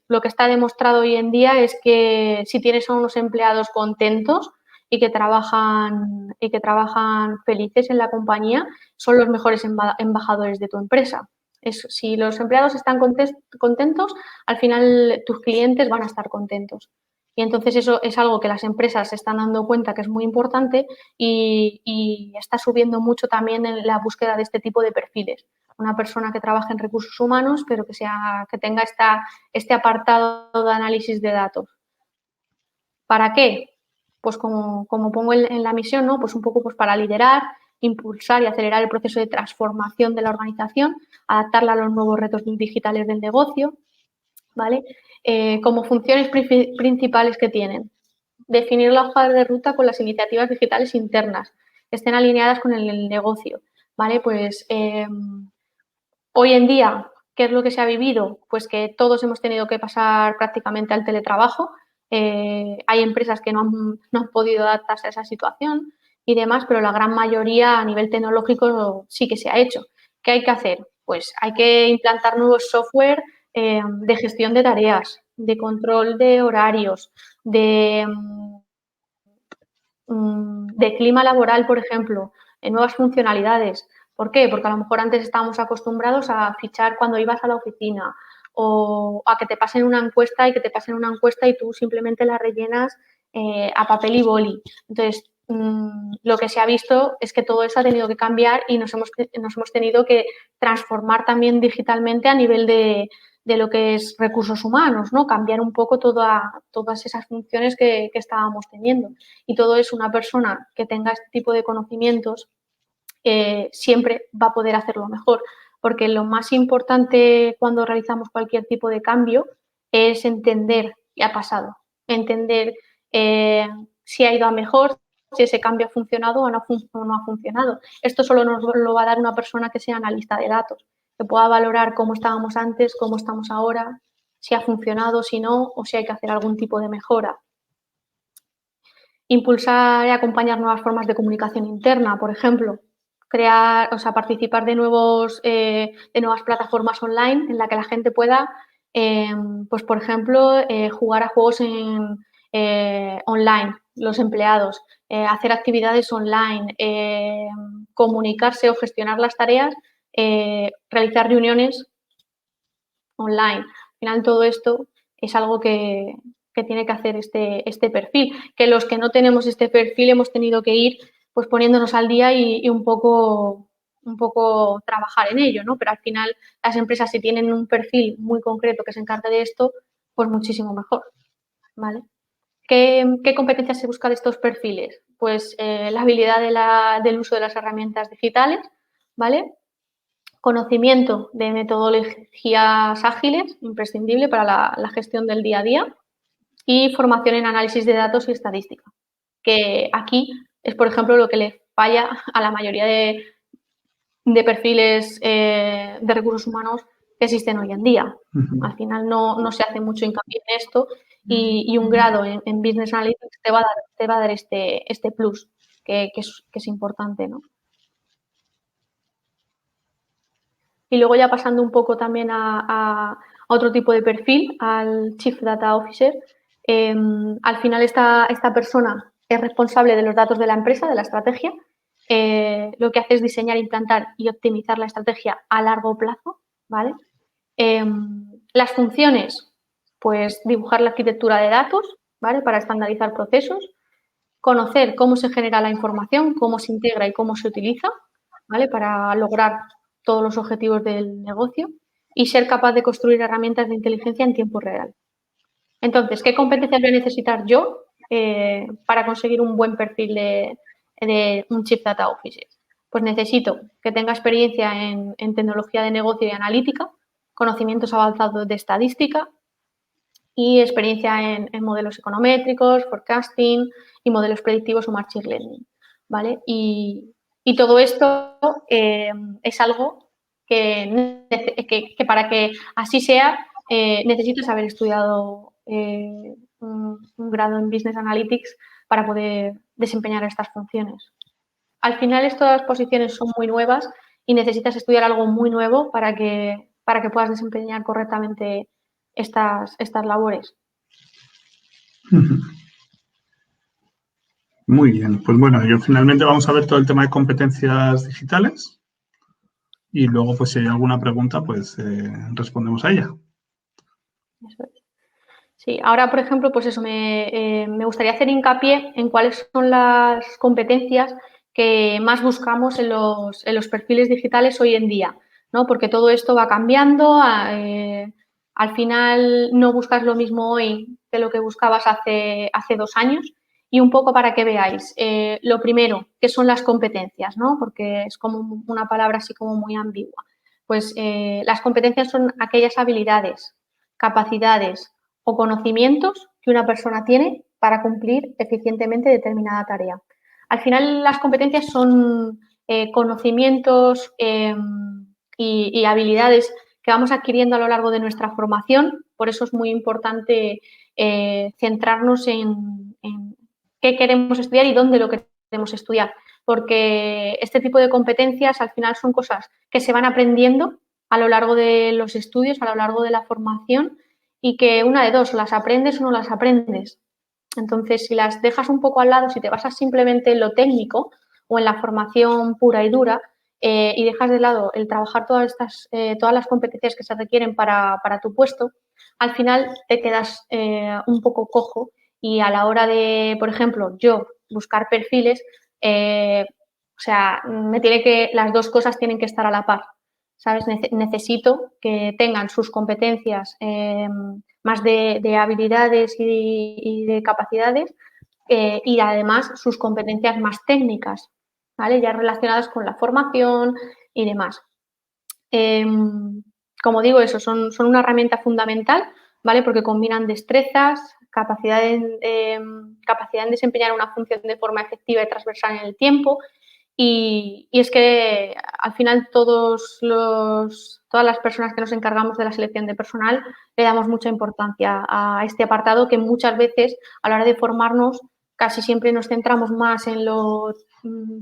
Lo que está demostrado hoy en día es que si tienes a unos empleados contentos y que trabajan felices en la compañía, son los mejores embajadores de tu empresa. Si los empleados están contentos, al final tus clientes van a estar contentos. Y entonces eso es algo que las empresas se están dando cuenta que es muy importante y está subiendo mucho también en la búsqueda de este tipo de perfiles. Una persona que trabaje en recursos humanos, pero que tenga este apartado de análisis de datos. ¿Para qué? Pues como pongo en la misión, ¿no? Pues un poco pues para liderar, impulsar y acelerar el proceso de transformación de la organización, adaptarla a los nuevos retos digitales del negocio, ¿vale? Como funciones principales que tienen. Definir la hoja de ruta con las iniciativas digitales internas, que estén alineadas con el negocio, ¿vale? Pues hoy en día, ¿qué es lo que se ha vivido? Pues que todos hemos tenido que pasar prácticamente al teletrabajo. Hay empresas que no han podido adaptarse a esa situación y demás, pero la gran mayoría a nivel tecnológico sí que se ha hecho. ¿Qué hay que hacer? Pues hay que implantar nuevos software de gestión de tareas, de control de horarios, de clima laboral, por ejemplo, nuevas funcionalidades. ¿Por qué? Porque a lo mejor antes estábamos acostumbrados a fichar cuando ibas a la oficina o a que te pasen una encuesta y tú simplemente la rellenas a papel y boli. Entonces, lo que se ha visto es que todo eso ha tenido que cambiar y nos hemos tenido que transformar también digitalmente a nivel de lo que es recursos humanos, ¿no? Cambiar un poco todas esas funciones que estábamos teniendo. Y todo eso, una persona que tenga este tipo de conocimientos siempre va a poder hacerlo mejor, porque lo más importante cuando realizamos cualquier tipo de cambio es entender qué ha pasado, entender si ha ido a mejor, si ese cambio ha funcionado o no ha funcionado. Esto solo nos lo va a dar una persona que sea analista de datos, que pueda valorar cómo estábamos antes, cómo estamos ahora, si ha funcionado, si no, o si hay que hacer algún tipo de mejora. Impulsar y acompañar nuevas formas de comunicación interna, por ejemplo, participar de nuevas plataformas online en la que la gente pueda, pues por ejemplo, jugar a juegos online, los empleados, hacer actividades online, comunicarse o gestionar las tareas, realizar reuniones online. Al final todo esto es algo que tiene que hacer este perfil, que los que no tenemos este perfil hemos tenido que ir pues poniéndonos al día y un poco trabajar en ello, ¿no? Pero al final las empresas si tienen un perfil muy concreto que se encargue de esto, pues muchísimo mejor, ¿vale? ¿Qué competencias se busca de estos perfiles? Pues la habilidad del uso de las herramientas digitales, ¿vale? Conocimiento de metodologías ágiles, imprescindible para la gestión del día a día, y formación en análisis de datos y estadística, que aquí es, por ejemplo, lo que le falla a la mayoría de perfiles de recursos humanos que existen hoy en día. Al final no se hace mucho hincapié en esto y un grado en Business Analytics te va a dar este plus que es importante, ¿no? Y luego ya pasando un poco también a otro tipo de perfil, al Chief Data Officer, al final esta persona es responsable de los datos de la empresa, de la estrategia. Lo que hace es diseñar, implantar y optimizar la estrategia a largo plazo, ¿vale? Las funciones, pues dibujar la arquitectura de datos, ¿vale? Para estandarizar procesos, conocer cómo se genera la información, cómo se integra y cómo se utiliza, ¿vale? Para lograr todos los objetivos del negocio y ser capaz de construir herramientas de inteligencia en tiempo real. Entonces, ¿qué competencias voy a necesitar yo para conseguir un buen perfil de un Chief Data Officer? Pues necesito que tenga experiencia en tecnología de negocio y analítica, conocimientos avanzados de estadística y experiencia en modelos econométricos, forecasting y modelos predictivos o machine learning, ¿vale? Y todo esto es algo que para que así sea necesitas haber estudiado un grado en Business Analytics para poder desempeñar estas funciones. Al final estas posiciones son muy nuevas y necesitas estudiar algo muy nuevo para que puedas desempeñar correctamente estas labores. Muy bien, pues bueno, yo finalmente vamos a ver todo el tema de competencias digitales y luego, pues si hay alguna pregunta, pues respondemos a ella. Eso es. Sí, ahora, por ejemplo, pues eso, me gustaría hacer hincapié en cuáles son las competencias que más buscamos en los perfiles digitales hoy en día, ¿no? Porque todo esto va cambiando, al final no buscas lo mismo hoy que lo que buscabas hace 2 años y un poco para que veáis. Lo primero, ¿qué son las competencias, ¿no? Porque es como una palabra así como muy ambigua. Pues las competencias son aquellas habilidades, capacidades o conocimientos que una persona tiene para cumplir eficientemente determinada tarea. Al final, las competencias son conocimientos y habilidades que vamos adquiriendo a lo largo de nuestra formación. Por eso es muy importante centrarnos en qué queremos estudiar y dónde lo queremos estudiar, porque este tipo de competencias al final son cosas que se van aprendiendo a lo largo de los estudios, a lo largo de la formación y que una de dos, las aprendes o no las aprendes. Entonces, si las dejas un poco al lado, si te basas simplemente en lo técnico o en la formación pura y dura y dejas de lado el trabajar todas las competencias que se requieren para tu puesto, al final te quedas un poco cojo y a la hora de, por ejemplo, yo buscar perfiles, o sea, las dos cosas tienen que estar a la par. ¿Sabes? Necesito que tengan sus competencias más de habilidades y de capacidades y además sus competencias más técnicas, ¿vale? Ya relacionadas con la formación y demás. Como digo, eso son una herramienta fundamental, ¿vale? Porque combinan destrezas, capacidad en desempeñar una función de forma efectiva y transversal en el tiempo. Y es que al final todas las personas que nos encargamos de la selección de personal le damos mucha importancia a este apartado que muchas veces a la hora de formarnos casi siempre nos centramos más en lo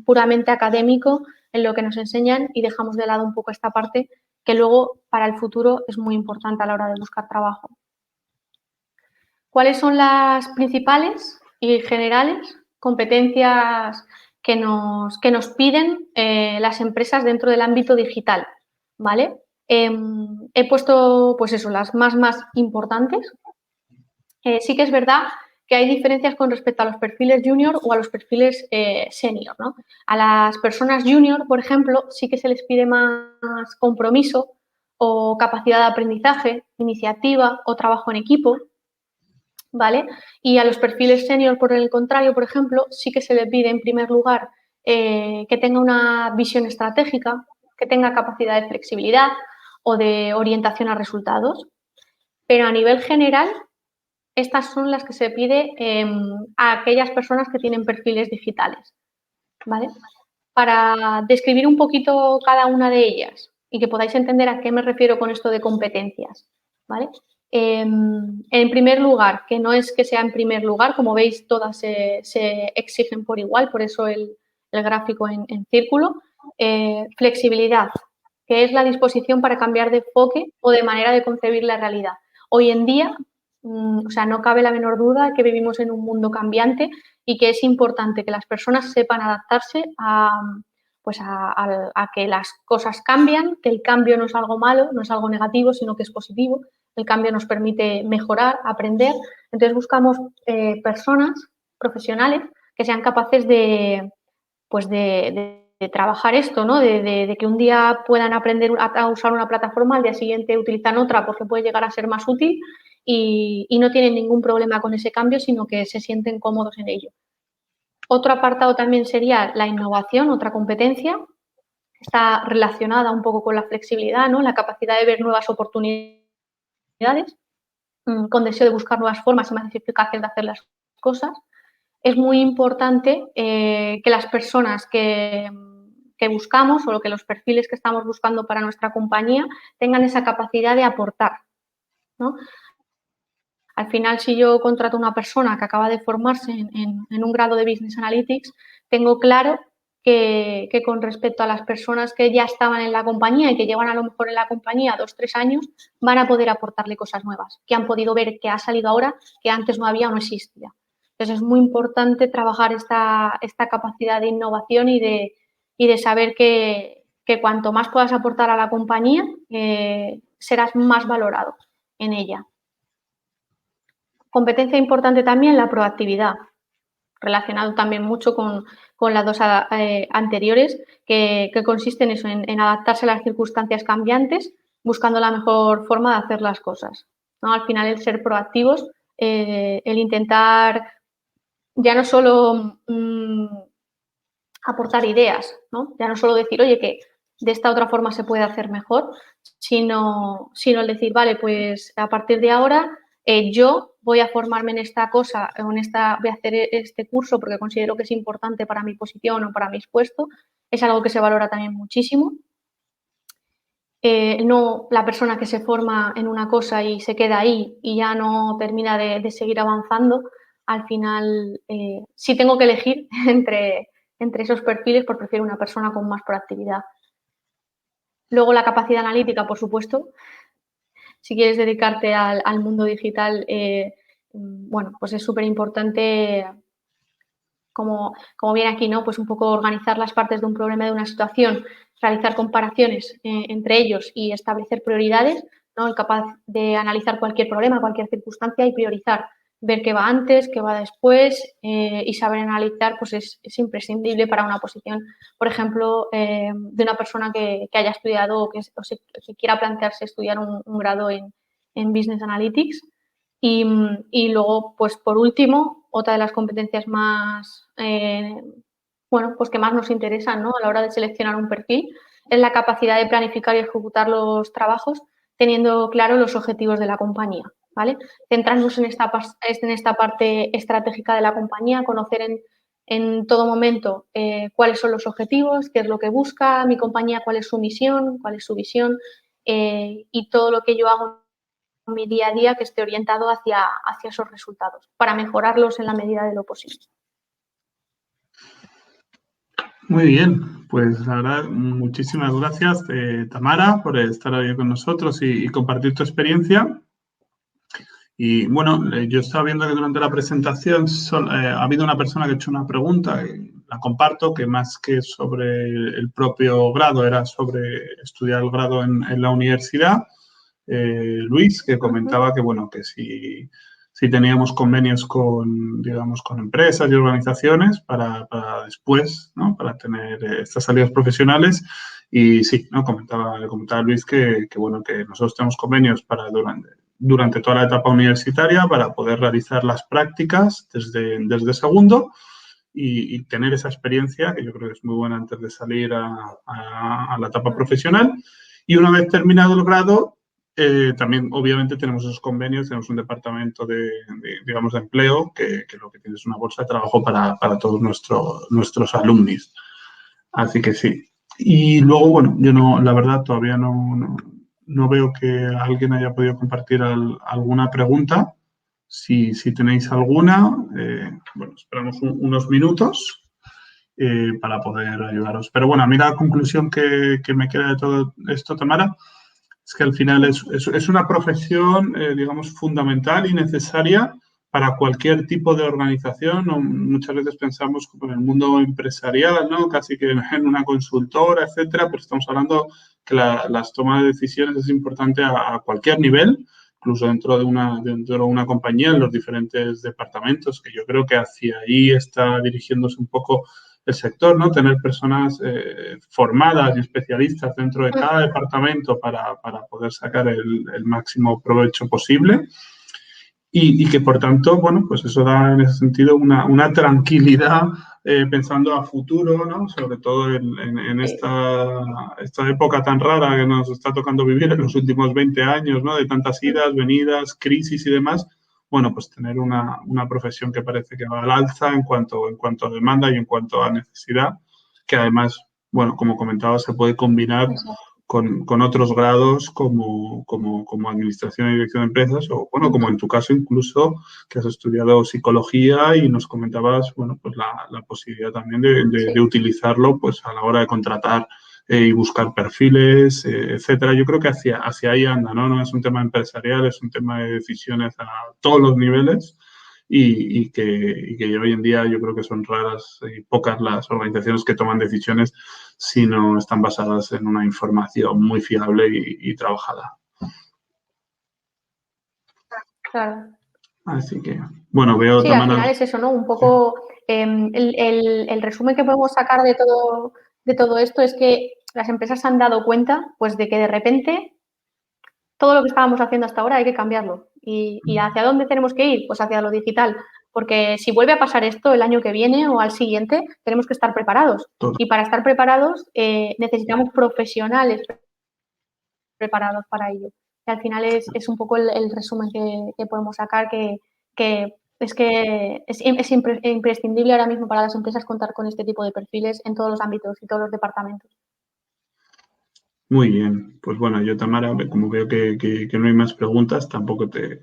puramente académico, en lo que nos enseñan y dejamos de lado un poco esta parte que luego para el futuro es muy importante a la hora de buscar trabajo. ¿Cuáles son las principales y generales competencias que nos piden las empresas dentro del ámbito digital? ¿Vale? He puesto, pues eso, las más importantes. Sí que es verdad que hay diferencias con respecto a los perfiles junior o a los perfiles senior, ¿no? A las personas junior, por ejemplo, sí que se les pide más compromiso o capacidad de aprendizaje, iniciativa o trabajo en equipo, ¿vale? Y a los perfiles senior, por el contrario, por ejemplo, sí que se le pide en primer lugar que tenga una visión estratégica, que tenga capacidad de flexibilidad o de orientación a resultados. Pero a nivel general, estas son las que se pide a aquellas personas que tienen perfiles digitales, ¿vale? Para describir un poquito cada una de ellas y que podáis entender a qué me refiero con esto de competencias, ¿vale? En primer lugar, que no es que sea en primer lugar, como veis, todas se exigen por igual, por eso el gráfico en círculo. Flexibilidad, que es la disposición para cambiar de enfoque o de manera de concebir la realidad. Hoy en día, o sea, no cabe la menor duda que vivimos en un mundo cambiante y que es importante que las personas sepan adaptarse a que las cosas cambian, que el cambio no es algo malo, no es algo negativo, sino que es positivo. El cambio nos permite mejorar, aprender. Entonces buscamos personas profesionales que sean capaces de de trabajar esto, ¿no? De que un día puedan aprender a usar una plataforma, al día siguiente utilizan otra porque puede llegar a ser más útil y no tienen ningún problema con ese cambio, sino que se sienten cómodos en ello. Otro apartado también sería la innovación, otra competencia. Está relacionada un poco con la flexibilidad, ¿no? La capacidad de ver nuevas oportunidades, con deseo de buscar nuevas formas y más eficaces de hacer las cosas. Es muy importante que las personas que buscamos o lo que los perfiles que estamos buscando para nuestra compañía tengan esa capacidad de aportar, ¿no? Al final, si yo contrato a una persona que acaba de formarse en un grado de Business Analytics, tengo claro que con respecto a las personas que ya estaban en la compañía y que llevan a lo mejor en la compañía 2 o 3 años, van a poder aportarle cosas nuevas, que han podido ver que ha salido ahora, que antes no había o no existía. Entonces, es muy importante trabajar esta capacidad de innovación y de saber que cuanto más puedas aportar a la compañía, serás más valorado en ella. Competencia importante también la proactividad, relacionado también mucho con las dos anteriores, que consiste en eso, en adaptarse a las circunstancias cambiantes, buscando la mejor forma de hacer las cosas, ¿no? Al final, el ser proactivos, el intentar ya no solo aportar ideas, ¿no? Ya no solo decir, oye, que de esta otra forma se puede hacer mejor, sino el decir, vale, pues a partir de ahora yo voy a formarme en esta cosa, voy a hacer este curso porque considero que es importante para mi posición o para mi puesto. Es algo que se valora también muchísimo. No la persona que se forma en una cosa y se queda ahí y ya no termina de seguir avanzando. Al final, si tengo que elegir entre esos perfiles, pues prefiero una persona con más proactividad. Luego, la capacidad analítica, por supuesto. Si quieres dedicarte al mundo digital, bueno, pues es súper importante, como viene aquí, ¿no? Pues un poco organizar las partes de un problema, de una situación, realizar comparaciones entre ellos y establecer prioridades, ¿no? Capaz de analizar cualquier problema, cualquier circunstancia y priorizar, ver qué va antes, qué va después, y saber analizar, pues es imprescindible para una posición, por ejemplo, de una persona que haya estudiado o que quiera plantearse estudiar un grado en Business Analytics. Y luego, pues por último, otra de las competencias más, bueno, pues que más nos interesan, ¿no? A la hora de seleccionar un perfil, es la capacidad de planificar y ejecutar los trabajos teniendo claro los objetivos de la compañía, ¿vale? Centrarnos en esta parte estratégica de la compañía, conocer en todo momento cuáles son los objetivos, qué es lo que busca mi compañía, cuál es su misión, cuál es su visión, y todo lo que yo hago en mi día a día que esté orientado hacia esos resultados, para mejorarlos en la medida de lo posible. Muy bien, pues la verdad, muchísimas gracias, Tamara, por estar hoy con nosotros y compartir tu experiencia. Y bueno, yo estaba viendo que durante la presentación ha habido una persona que ha hecho una pregunta, la comparto, que más que sobre el propio grado, era sobre estudiar el grado en la universidad. Luis, que comentaba que, bueno, que si teníamos convenios con, digamos, con empresas y organizaciones para después, ¿no? Para tener estas salidas profesionales. Y sí, ¿no? Comentaba Luis que, bueno, que nosotros tenemos convenios para durante toda la etapa universitaria para poder realizar las prácticas desde segundo y tener esa experiencia, que yo creo que es muy buena antes de salir a la etapa profesional. Y una vez terminado el grado, también obviamente tenemos esos convenios, tenemos un departamento digamos, de empleo que lo que tiene es una bolsa de trabajo para todos nuestros alumnos. Así que sí. Y luego, bueno, yo no, la verdad todavía no veo que alguien haya podido compartir alguna pregunta. Si tenéis alguna, bueno, esperamos unos minutos para poder ayudaros. Pero bueno, a mí la conclusión que me queda de todo esto, Tamara, es que al final es una profesión, digamos, fundamental y necesaria para cualquier tipo de organización. ¿No? Muchas veces pensamos en el mundo empresarial, ¿no? Casi que en una consultora, etcétera, pero estamos hablando que las tomas de decisiones es importante a cualquier nivel, incluso dentro de una compañía, en los diferentes departamentos, que yo creo que hacia ahí está dirigiéndose un poco el sector, ¿no? Tener personas formadas y especialistas dentro de cada departamento para poder sacar el máximo provecho posible. Y que, por tanto, bueno, pues eso da en ese sentido una tranquilidad pensando a futuro, ¿no? Sobre todo en esta época tan rara que nos está tocando vivir en los últimos 20 años, ¿no? De tantas idas, venidas, crisis y demás. Bueno, pues tener una profesión que parece que va al alza en cuanto a demanda y en cuanto a necesidad, que además, bueno, como comentaba, se puede combinar con otros grados como administración y dirección de empresas o, bueno, como en tu caso incluso que has estudiado psicología y nos comentabas, bueno, pues la posibilidad también de utilizarlo pues a la hora de contratar y buscar perfiles, etcétera. Yo creo que hacia ahí anda, ¿no? No es un tema empresarial, es un tema de decisiones a todos los niveles y que hoy en día yo creo que son raras y pocas las organizaciones que toman decisiones si no están basadas en una información muy fiable y trabajada. Claro. Así que, bueno, veo... Sí, al final es eso, ¿no? Un poco el resumen que podemos sacar de todo esto es que las empresas se han dado cuenta pues de que de repente todo lo que estábamos haciendo hasta ahora hay que cambiarlo. ¿Y hacia dónde tenemos que ir? Pues hacia lo digital. Porque si vuelve a pasar esto el año que viene o al siguiente, tenemos que estar preparados. Todo. Y para estar preparados necesitamos profesionales preparados para ello. Y al final es un poco el resumen que podemos sacar, que es imprescindible ahora mismo para las empresas contar con este tipo de perfiles en todos los ámbitos y todos los departamentos. Muy bien, pues bueno, yo Tamara, como veo que no hay más preguntas, tampoco te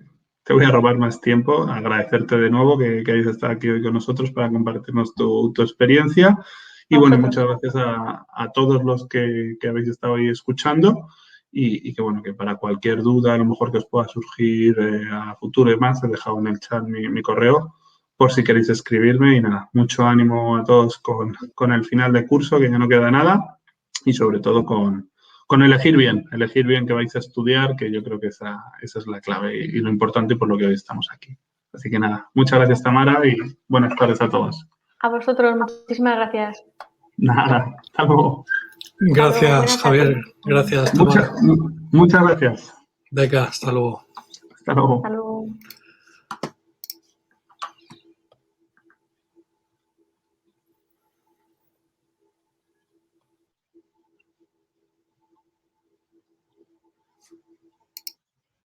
voy a robar más tiempo, agradecerte de nuevo que hayas estado aquí hoy con nosotros para compartirnos tu experiencia y bueno, muchas gracias a todos los que habéis estado ahí escuchando y que bueno, que para cualquier duda a lo mejor que os pueda surgir a futuro y demás, he dejado en el chat mi correo por si queréis escribirme y nada, mucho ánimo a todos con el final de curso, que ya no queda nada y sobre todo con elegir bien que vais a estudiar, que yo creo que esa es la clave y lo importante por lo que hoy estamos aquí. Así que nada, muchas gracias Tamara y buenas tardes a todos. A vosotros, muchísimas gracias. Nada, hasta luego. Gracias, Javier. Gracias, Tamara. Muchas gracias. Venga, hasta luego. Hasta luego. Hasta luego.